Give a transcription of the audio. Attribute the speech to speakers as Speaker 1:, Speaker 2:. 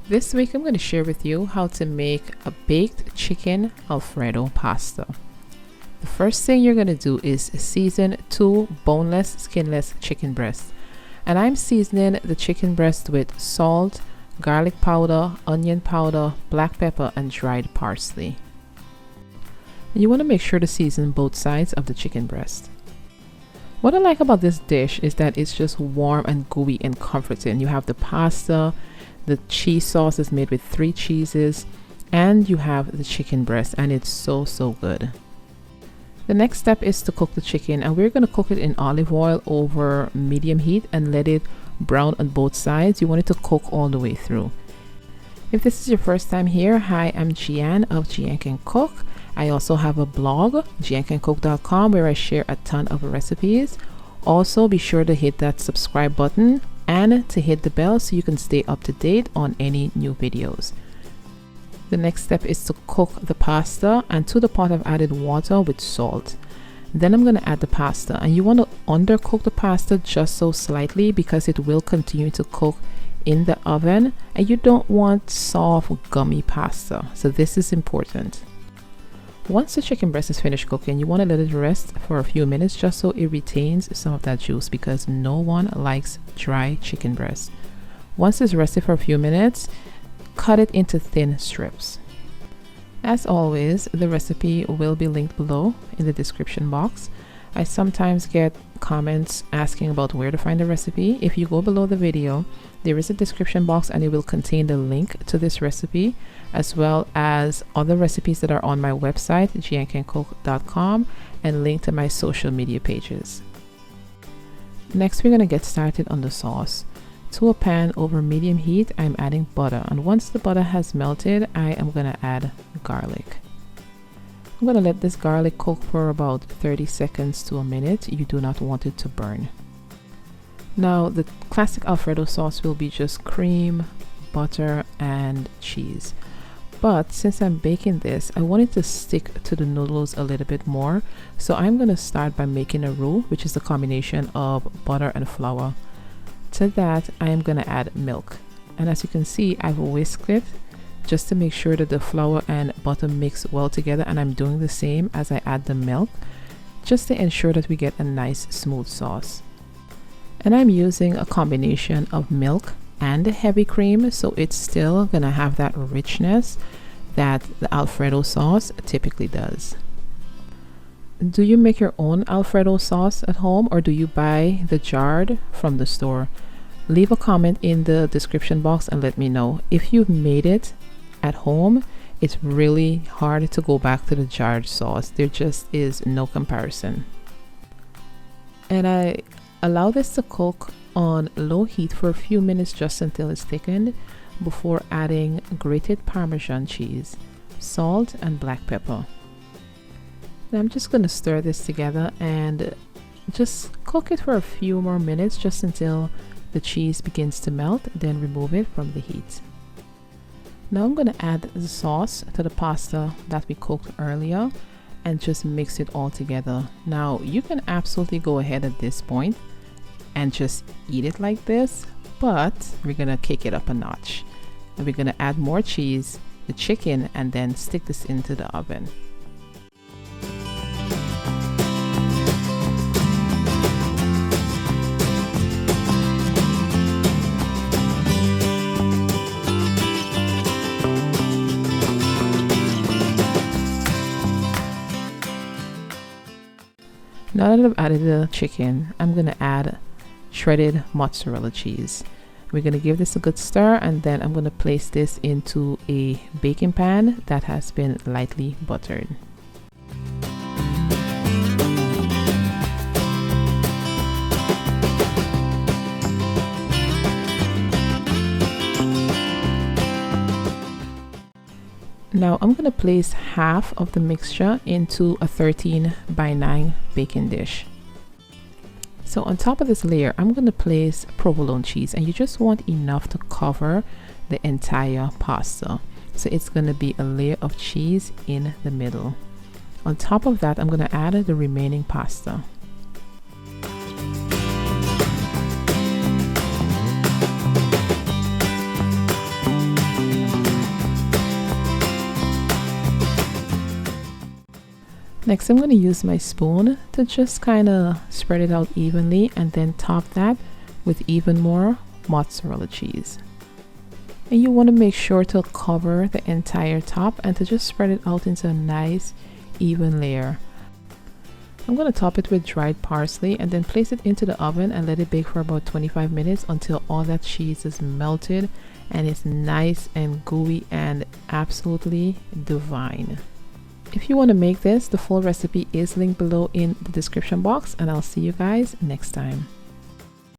Speaker 1: This week I'm going to share with you how to make a baked chicken Alfredo pasta. The first thing you're going to do is season 2 boneless, skinless chicken breasts. And I'm seasoning the chicken breast with salt, garlic powder, onion powder, black pepper, and dried parsley. And you want to make sure to season both sides of the chicken breast. What I like about this dish is that it's just warm and gooey and comforting. You have the pasta, the cheese sauce is made with 3 cheeses, and you have the chicken breast, and it's so good. The next step is to cook the chicken, and we're going to cook it in olive oil over medium heat and let it brown on both sides. You want it to cook all the way through. If this is your first time here, hi, I'm Gian of Gian Can Cook. I also have a blog, giancancook.com, where I share a ton of recipes. Also, be sure to hit that subscribe button and to hit the bell so you can stay up to date on any new videos. The next step is to cook the pasta, and to the pot I've added water with salt. Then I'm going to add the pasta, and you want to undercook the pasta just so slightly because it will continue to cook in the oven, and you don't want soft gummy pasta, so this is important. Once the chicken breast is finished cooking, you want to let it rest for a few minutes just so it retains some of that juice, because no one likes dry chicken breast. Once it's rested for a few minutes, cut it into thin strips. As always, the recipe will be linked below in the description box. I sometimes get comments asking about where to find the recipe. If you go below the video, there is a description box and it will contain the link to this recipe, as well as other recipes that are on my website, giancancook.com, and link to my social media pages. Next, we're going to get started on the sauce. To a pan over medium heat, I'm adding butter, and once the butter has melted, I am going to add garlic. I'm going to let this garlic cook for about 30 seconds to a minute. You do not want it to burn. Now, the classic Alfredo sauce will be just cream, butter, and cheese. But since I'm baking this, I want it to stick to the noodles a little bit more. So I'm going to start by making a roux, which is a combination of butter and flour. To that, I am going to add milk. And as you can see, I've whisked it just to make sure that the flour and butter mix well together, and I'm doing the same as I add the milk, just to ensure that we get a nice smooth sauce. And I'm using a combination of milk and heavy cream, so it's still gonna have that richness that the Alfredo sauce typically does. Do you make your own Alfredo sauce at home, or do you buy the jarred from the store? Leave a comment in the description box and let me know. If you've made it at home, it's really hard to go back to the jarred sauce. There just is no comparison. And I allow this to cook on low heat for a few minutes just until it's thickened, before adding grated Parmesan cheese, salt, and black pepper. Now I'm just going to stir this together and just cook it for a few more minutes just until the cheese begins to melt, then remove it from the heat. Now I'm going to add the sauce to the pasta that we cooked earlier and just mix it all together. Now you can absolutely go ahead at this point and just eat it like this, but we're going to kick it up a notch. And we're going to add more cheese, the chicken, and then stick this into the oven. Now that I've added the chicken, I'm going to add shredded mozzarella cheese. We're going to give this a good stir, and then I'm going to place this into a baking pan that has been lightly buttered. Now I'm going to place half of the mixture into a 13x9 baking dish. So on top of this layer, I'm going to place provolone cheese, and you just want enough to cover the entire pasta. So it's going to be a layer of cheese in the middle. On top of that, I'm going to add the remaining pasta. Next, I'm going to use my spoon to just kind of spread it out evenly and then top that with even more mozzarella cheese. And you want to make sure to cover the entire top and to just spread it out into a nice even layer. I'm going to top it with dried parsley and then place it into the oven and let it bake for about 25 minutes until all that cheese is melted and it's nice and gooey and absolutely divine. If you want to make this, the full recipe is linked below in the description box, and I'll see you guys next time.